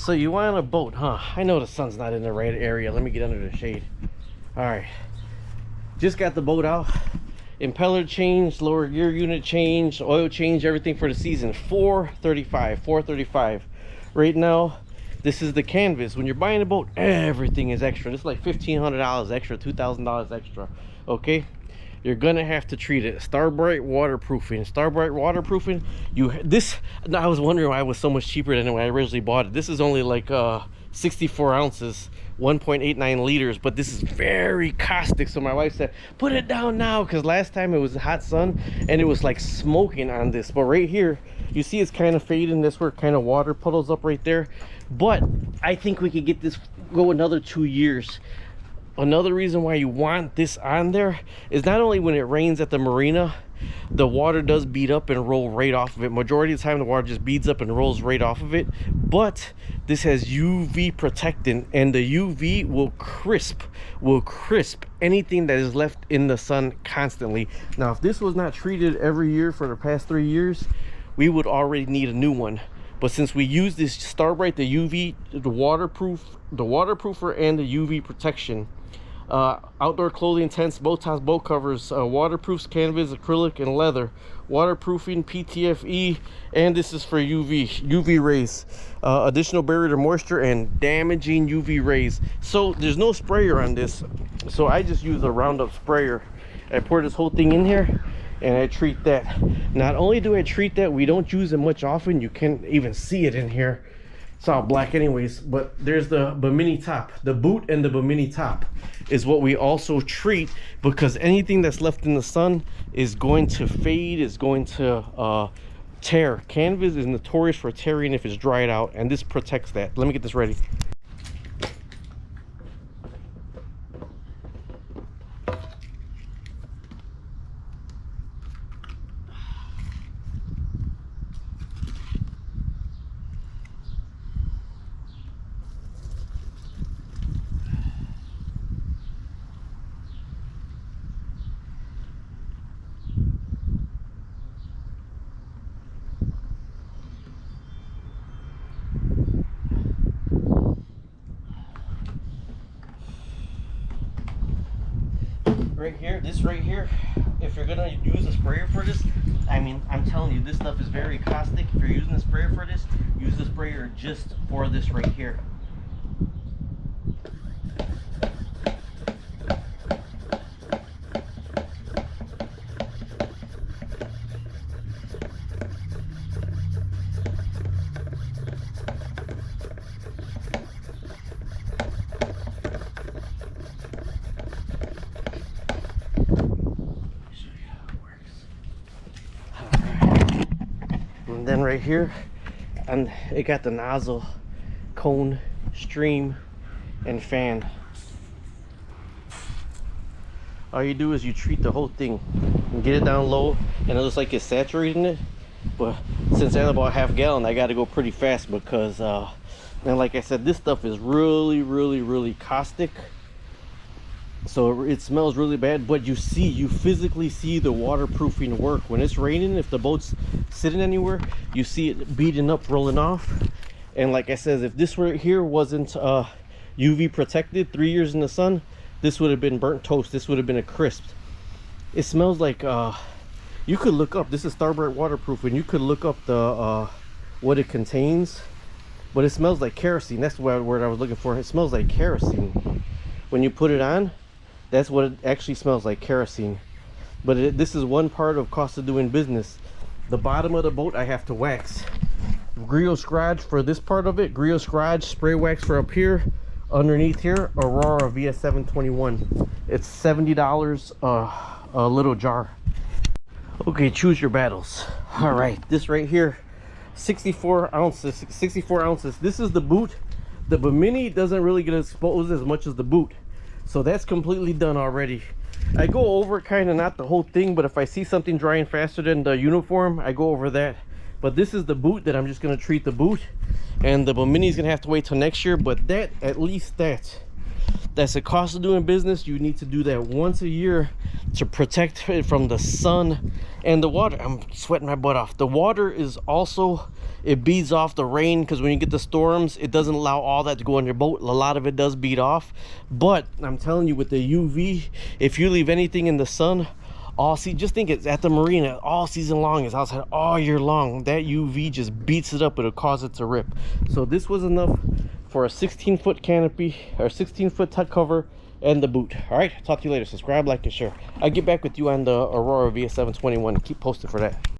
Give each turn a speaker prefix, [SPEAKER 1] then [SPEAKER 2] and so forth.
[SPEAKER 1] So you want a boat, huh? I know the sun's not in the right area. Let me get under the shade. All right. Just got the boat out. Impeller change, lower gear unit change, oil change, everything for the season. $435. Right now, this is the canvas. When you're buying a boat, everything is extra. This is like $1,500 extra, $2,000 extra. Okay? You're gonna have to treat it. Starbright waterproofing. Starbright waterproofing. I was wondering why it was so much cheaper than when I originally bought it. This is only like 64 ounces, 1.89 liters, but this is very caustic. So my wife said, put it down now, because last time it was hot sun and it was like smoking on this. But right here, you see it's kind of fading. That's where kind of water puddles up right there. But I think we could get this go another 2 years. Another reason why you want this on there is not only when it rains at the marina, the water does bead up and roll right off of it. Majority of the time the water just beads up and rolls right off of it, but this has UV protectant, and the UV will crisp anything that is left in the sun constantly. Now if this was not treated every year for the past 3 years, we would already need a new one. But since we use this Starbright, the UV, the waterproofer and the UV protection, outdoor clothing, tents, boat tops, boat covers, waterproofs, canvas, acrylic, and leather, waterproofing, PTFE, and this is for UV rays, additional barrier to moisture and damaging UV rays. So there's no sprayer on this, so I just use a Roundup sprayer. I pour this whole thing in here and I treat that. Not only do I treat that, we don't use it much often. You can't even see it in here. It's all black anyways, but there's the Bimini top. The boot and the Bimini top is what we also treat, because anything that's left in the sun is going to fade, is going to tear. Canvas is notorious for tearing if it's dried out, and this protects that. Let me get this ready. Right here, this right here, if you're gonna use a sprayer for this, I mean, I'm telling you, this stuff is very caustic. If you're using a sprayer for this, use the sprayer just for this right here. And then right here, and it got the nozzle, cone, stream, and fan. All you do is you treat the whole thing and get it down low, and it looks like it's saturating it. But since I'm about half gallon, I got to go pretty fast because, and like I said, this stuff is really caustic. So it smells really bad, but you physically see the waterproofing work. When it's raining, if the boat's sitting anywhere, you see it beating up, rolling off. And like I said, if this right here wasn't UV protected 3 years in the sun, this would have been burnt toast. This would have been a crisp. It smells like, you could look up, this is Starbright waterproofing. You could look up the what it contains, but it smells like kerosene. That's the word I was looking for. It smells like kerosene. When you put it on, that's what it actually smells like, kerosene. But this is one part of cost of doing business. The bottom of the boat I have to wax. Griot scratch for this part of it, Griot scratch, spray wax for up here. Underneath here, Aurora VS 721. It's $70 a little jar. Okay, choose your battles. All right, this right here, 64 ounces. This is the boot. The Bimini doesn't really get exposed as much as the boot, so that's completely done already. I go over kind of, not the whole thing, but if I see something drying faster than the uniform, I go over that. But this is the boot that I'm just going to treat the boot, and the Bimini is going to have to wait till next year. But that, at least that's the cost of doing business. You need to do that once a year. to protect it from the sun and the water. I'm sweating my butt off. The water is also, it beads off the rain, because when you get the storms, it doesn't allow all that to go on your boat. A lot of it does bead off. But I'm telling you, with the UV, if you leave anything in the sun all season, just think it's at the marina all season long, it's outside all year long, that UV just beats it up. It'll cause it to rip. So this was enough for a 16-foot canopy, or 16-foot tut cover, and the boot. All right, talk to you later. Subscribe, like, and share. I'll get back with you on the Aurora VS721. Keep posted for that.